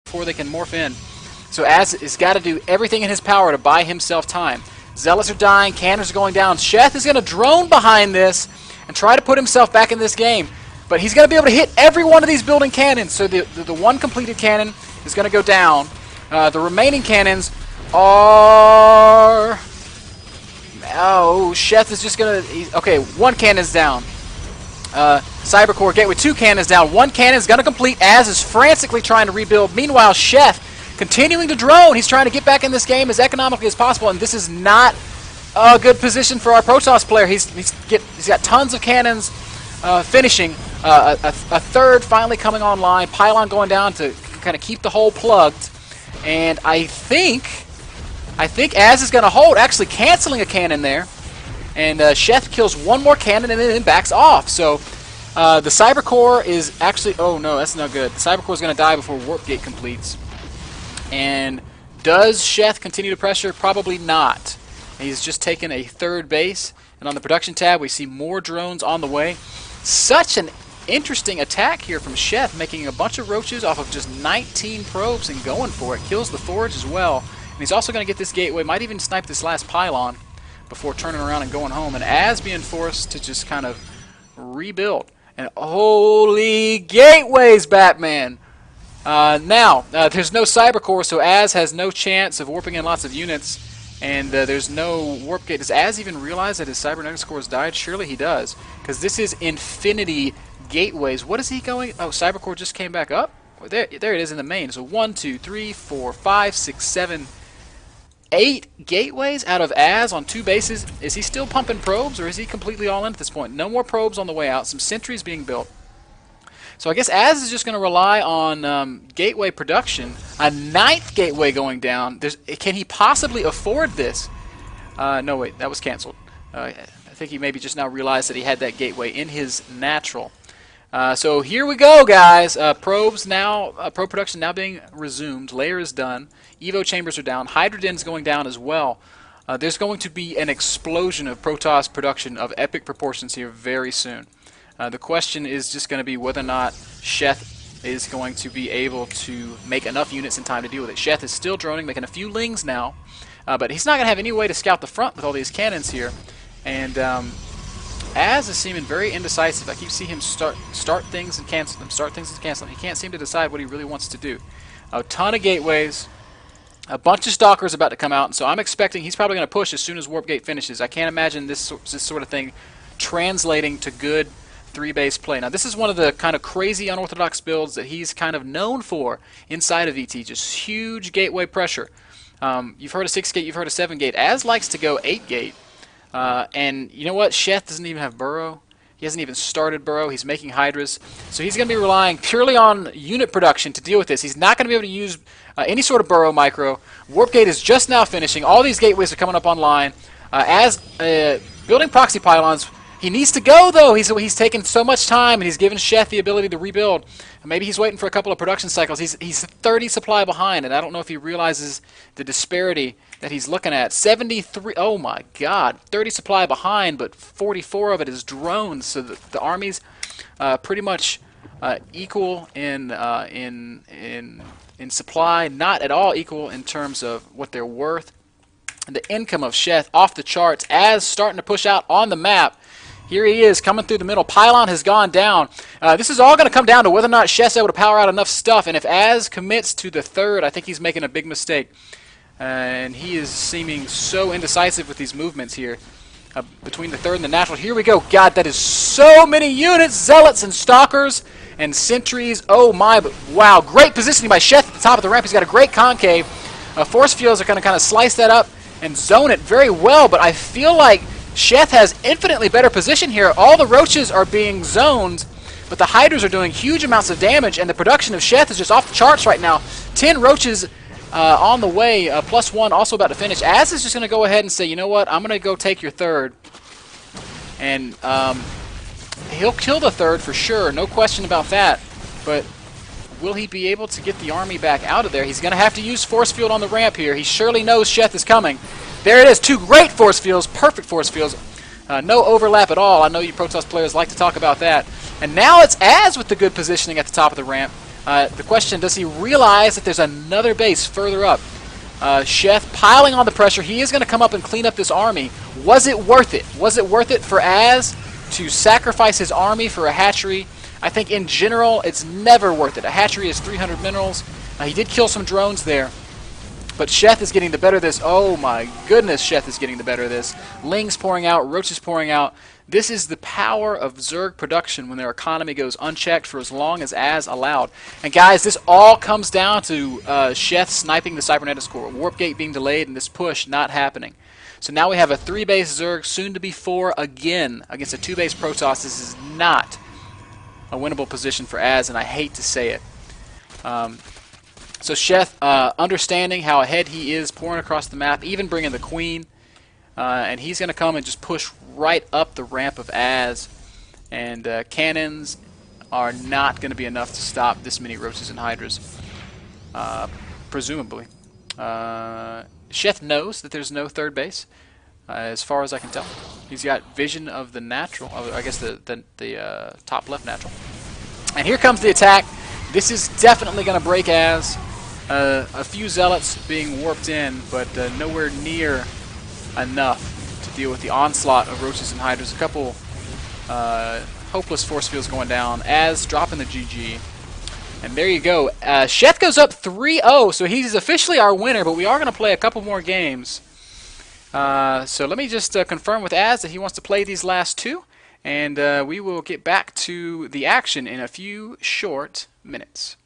before they can morph in. So Azz has got to do everything in his power to buy himself time. Zealots are dying, cannons are going down. Sheth is going to drone behind this and try to put himself back in this game. But he's going to be able to hit every one of these building cannons. So the one completed cannon is going to go down. The remaining cannons are... Oh, Sheth is just going to... Okay, one cannon's down. Cybercore Gateway, 2 cannons down. 1 cannon's going to complete. Azz is frantically trying to rebuild. Meanwhile, Sheth continuing to drone. He's trying to get back in this game as economically as possible, and this is not a good position for our Protoss player. He's got tons of cannons finishing. A third finally coming online. Pylon going down to kind of keep the hole plugged. And I think Azz is going to hold, actually canceling a cannon there. And Sheth kills 1 more cannon and then backs off. So the Cybercore is actually... Oh, no, that's not good. The Cybercore is going to die before Warp Gate completes. And does Sheth continue to pressure? Probably not. He's just taken a 3rd base. And on the production tab, we see more drones on the way. Such an interesting attack here from Sheth, making a bunch of roaches off of just 19 probes and going for it. Kills the forge as well. And he's also going to get this gateway. Might even snipe this last pylon before turning around and going home. And Azz being forced to just kind of rebuild. And holy gateways, Batman! Now, there's no Cybercore, so Azz has no chance of warping in lots of units. And there's no warp gate. Does Azz even realize that his cybernetics core has died? Surely he does. Because this is infinity gateways. What is he going? Oh, Cybercore just came back up? There it is in the main. So 1, 2, 3, 4, 5, 6, 7, 8 gateways out of Azz on 2 bases. Is he still pumping probes, or is he completely all in at this point? No more probes on the way out. Some sentries being built. So I guess Azz is just going to rely on gateway production. A 9th gateway going down. Can he possibly afford this? No, wait, that was canceled. I think he maybe just now realized that he had that gateway in his natural. So here we go, guys. Probes now, probe production now being resumed. Layer is done. Evo chambers are down. Hydrogen's going down as well. There's going to be an explosion of Protoss production of epic proportions here very soon. The question is just going to be whether or not Sheth is going to be able to make enough units in time to deal with it. Sheth is still droning, making a few lings now, but he's not going to have any way to scout the front with all these cannons here. And Azz is seeming very indecisive. I keep seeing him start things and cancel them, start things and cancel them. He can't seem to decide what he really wants to do. A ton of gateways, a bunch of stalkers about to come out, and so I'm expecting he's probably going to push as soon as Warp Gate finishes. I can't imagine this sort of thing translating to good 3-base play. Now, this is one of the kind of crazy unorthodox builds that he's kind of known for inside of VT. Just huge gateway pressure. You've heard of 6-gate, you've heard of 7-gate. Azz likes to go 8-gate. And you know what? Sheth doesn't even have burrow. He hasn't even started burrow. He's making hydras. So he's going to be relying purely on unit production to deal with this. He's not going to be able to use any sort of burrow micro. Warp Gate is just now finishing. All these gateways are coming up online. As building proxy pylons, he needs to go, though. He's taken so much time, and he's given Sheth the ability to rebuild. Maybe he's waiting for a couple of production cycles. He's 30 supply behind, and I don't know if he realizes the disparity that he's looking at. 73, oh my God, 30 supply behind, but 44 of it is drones. So the army's pretty much equal in supply, not at all equal in terms of what they're worth. And the income of Sheth off the charts, as starting to push out on the map. Here he is coming through the middle. Pylon has gone down. This is all going to come down to whether or not Sheth's able to power out enough stuff. And if Azz commits to the 3rd, I think he's making a big mistake. And he is seeming so indecisive with these movements here. Between the 3rd and the natural. Here we go. God, that is so many units. Zealots and Stalkers and Sentries. Oh my, but wow. Great positioning by Sheth at the top of the ramp. He's got a great concave. Force fields are going to kind of slice that up and zone it very well. But I feel like Sheth has infinitely better position here. All the roaches are being zoned, but the hydras are doing huge amounts of damage, and the production of Sheth is just off the charts right now. 10 roaches on the way, +1 also about to finish. Azz is just going to go ahead and say, you know what, I'm going to go take your 3rd. And he'll kill the 3rd for sure, no question about that. But will he be able to get the army back out of there? He's going to have to use force field on the ramp here. He surely knows Sheth is coming. There it is, 2 great force fields, perfect force fields. No overlap at all. I know you Protoss players like to talk about that. And now it's Azz with the good positioning at the top of the ramp. The question, does he realize that there's another base further up? Sheth piling on the pressure. He is going to come up and clean up this army. Was it worth it? Was it worth it for Azz to sacrifice his army for a hatchery? I think in general, it's never worth it. A hatchery is 300 minerals. He did kill some drones there. But Sheth is getting the better of this. Oh my goodness, Sheth is getting the better of this. Lings pouring out, roaches pouring out. This is the power of Zerg production when their economy goes unchecked for as long as allowed. And guys, this all comes down to Sheth sniping the cybernetics core, warp gate being delayed, and this push not happening. So now we have a 3-base Zerg, soon to be 4 again, against a 2-base Protoss. This is not a winnable position for Azz, and I hate to say it. So Sheth, understanding how ahead he is, pouring across the map, even bringing the Queen, and he's going to come and just push right up the ramp of Azz, and cannons are not going to be enough to stop this many roaches and hydras, presumably. Sheth knows that there's no 3rd base, as far as I can tell. He's got vision of the natural, I guess the top left natural. And here comes the attack. This is definitely going to break Azz. A few zealots being warped in, but nowhere near enough to deal with the onslaught of roaches and hydras. A couple hopeless force fields going down. Azz dropping the GG. And there you go. Sheth goes up 3-0, so he's officially our winner, but we are going to play a couple more games. So let me just confirm with Azz that he wants to play these last 2, and we will get back to the action in a few short minutes.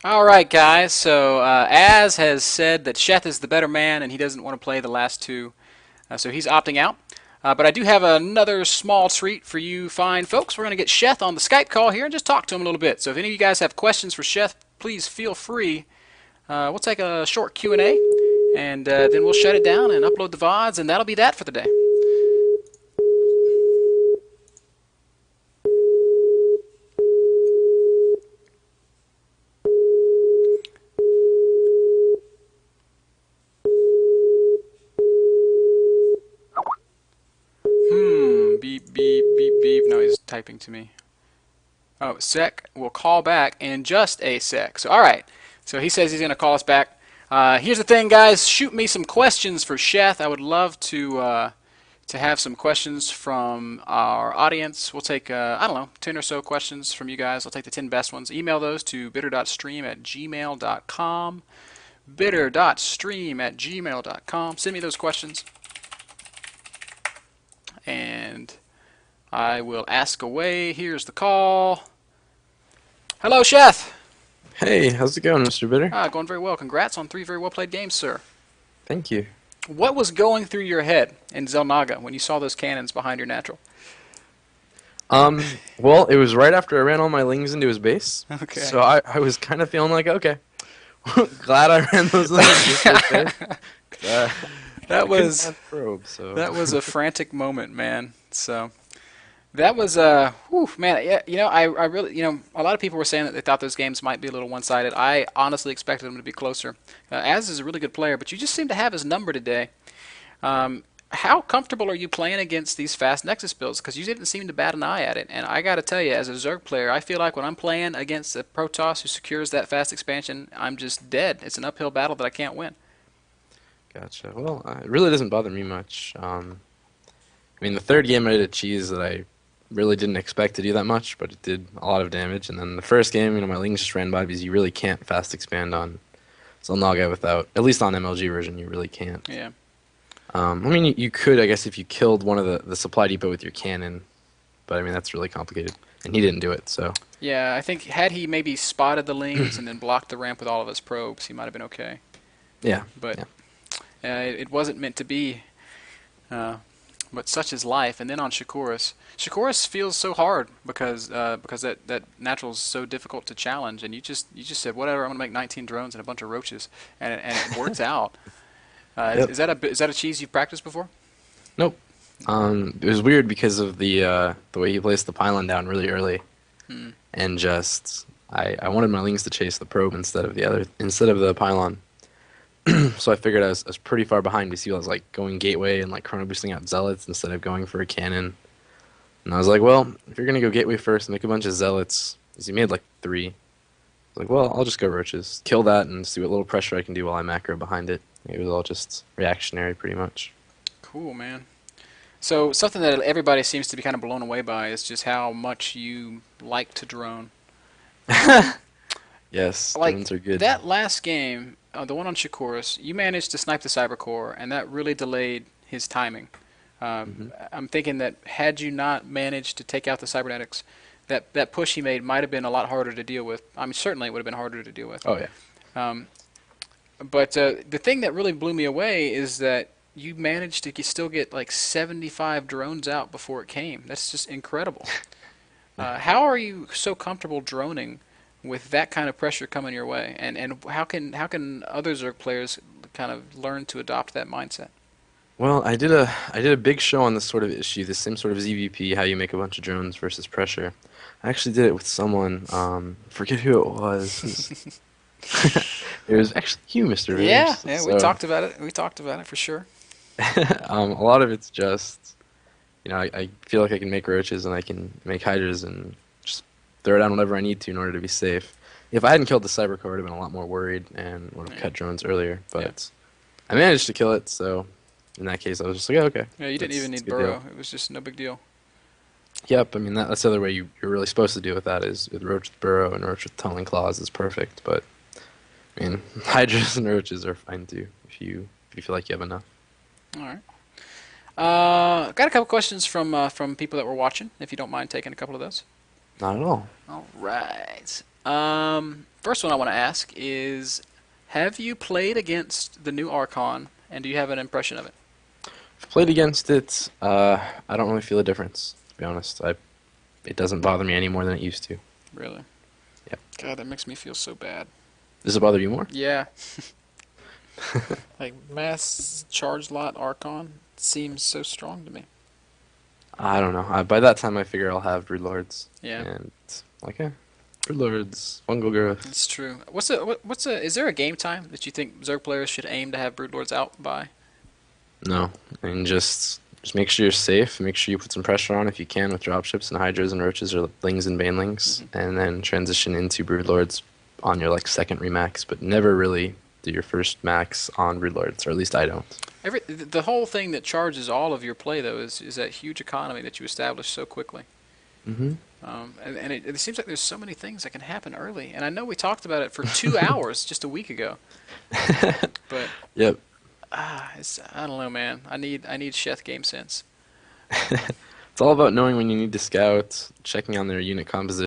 Alright guys, so Azz has said that Sheth is the better man and he doesn't want to play the last 2, so he's opting out. But I do have another small treat for you fine folks. We're going to get Sheth on the Skype call here and just talk to him a little bit. So if any of you guys have questions for Sheth, please feel free. We'll take a short Q&A, and then we'll shut it down and upload the VODs, and that'll be that for the day. Beep, beep, beep, beep. No, he's typing to me. Oh, sec. We'll call back in just a sec. So, alright. So he says he's going to call us back. Here's the thing, guys. Shoot me some questions for Sheth. I would love to have some questions from our audience. We'll take, I don't know, 10 or so questions from you guys. I'll take the 10 best ones. Email those to bitter.stream@gmail.com. bitter.stream@gmail.com. Send me those questions, and I will ask away. Here's the call. Hello, Sheth. Hey, how's it going, Mr. Bitter? Going very well. Congrats on 3 very well played games, sir. Thank you. What was going through your head in Zelnaga when you saw those cannons behind your natural? Well, it was right after I ran all my lings into his base. Okay. So I was kind of feeling like, okay, glad I ran those lings. That was probe, so. that was a frantic moment, man. So that was whew, man. Yeah, I really, a lot of people were saying that they thought those games might be a little one-sided. I honestly expected them to be closer. Az is a really good player, but you just seem to have his number today. How comfortable are you playing against these fast Nexus builds? Because you didn't seem to bat an eye at it. And I got to tell you, as a Zerg player, I feel like when I'm playing against a Protoss who secures that fast expansion, I'm just dead. It's an uphill battle that I can't win. Gotcha. Well, it really doesn't bother me much. I mean, the third game I did a cheese that I really didn't expect to do that much, but it did a lot of damage. And then the first game, my lings just ran by because you really can't fast expand on Zelnaga without, at least on MLG version, you really can't. Yeah. I mean, you could, I guess, if you killed one of the supply depot with your cannon, but I mean, that's really complicated. And he didn't do it, so. Yeah, I think had he maybe spotted the lings and then blocked the ramp with all of his probes, he might have been okay. Yeah. But yeah. It wasn't meant to be. But such is life. And then on Shakuras feels so hard because that natural is so difficult to challenge. And you just said, whatever, I'm gonna make 19 drones and a bunch of roaches, and it works out. Yep. Is that a cheese you've practiced before? Nope. It was weird because of the way he placed the pylon down really early, and just I wanted my lings to chase the probe instead of the pylon. So I figured I was pretty far behind because he was like going gateway and like chrono boosting out zealots instead of going for a cannon. And I was like, well, if you're gonna go gateway first and make a bunch of zealots, because he made like 3, I was like, well, I'll just go roaches, kill that, and see what little pressure I can do while I macro behind it. It was all just reactionary, pretty much. Cool, man. So something that everybody seems to be kind of blown away by is just how much you like to drone. Yes, Like drones are good. that last game, the one on Shakuras, you managed to snipe the cyber core, and that really delayed his timing. I'm thinking that had you not managed to take out the cybernetics, that push he made might have been a lot harder to deal with. I mean, certainly it would have been harder to deal with. Oh yeah. But the thing that really blew me away is that you managed to still get like 75 drones out before it came. That's just incredible. How are you so comfortable droning with that kind of pressure coming your way? And how can other Zerg players kind of learn to adopt that mindset? Well, I did a big show on this sort of issue, this same sort of ZVP, how you make a bunch of drones versus pressure. I actually did it with someone, forget who it was. It was actually you, Mr. Rivers. Yeah, So, we talked about it. We talked about it for sure. a lot of it's just, I feel like I can make roaches and I can make hydras and just throw down whatever I need to in order to be safe. If I hadn't killed the cyber core, I would have been a lot more worried and would have cut drones earlier. But I managed to kill it, so in that case, I was just like, okay. Yeah, you didn't even need burrow. It was just no big deal. Yep, I mean, that's the other way you're really supposed to deal with that is with roach with burrow and roach with tunneling claws is perfect. But I mean, hydras and roaches are fine too if you feel like you have enough. All right. Got a couple questions from people that were watching. If you don't mind taking a couple of those. Not at all. All right. First one I want to ask is, have you played against the new Archon, and do you have an impression of it? I've played against it. I don't really feel a difference, to be honest. It doesn't bother me any more than it used to. Really? Yep. God, that makes me feel so bad. Does it bother you more? Yeah. Like mass charge lot Archon seems so strong to me. I don't know. By that time, I figure I'll have Broodlords. Yeah. And like, Broodlords, fungal growth. It's true. Is there a game time that you think Zerg players should aim to have Broodlords out by? No, I mean just make sure you're safe. Make sure you put some pressure on if you can with dropships and hydras and roaches or lings and banelings, and then transition into Broodlords on your second remax, but never really do your first max on Broodlords, or at least I don't. The whole thing that charges all of your play though is that huge economy that you establish so quickly. And it seems like there's so many things that can happen early. And I know we talked about it for 2 hours just a week ago. But Yep. I don't know, man. I need Sheth game sense. It's all about knowing when you need to scout, checking on their unit composition.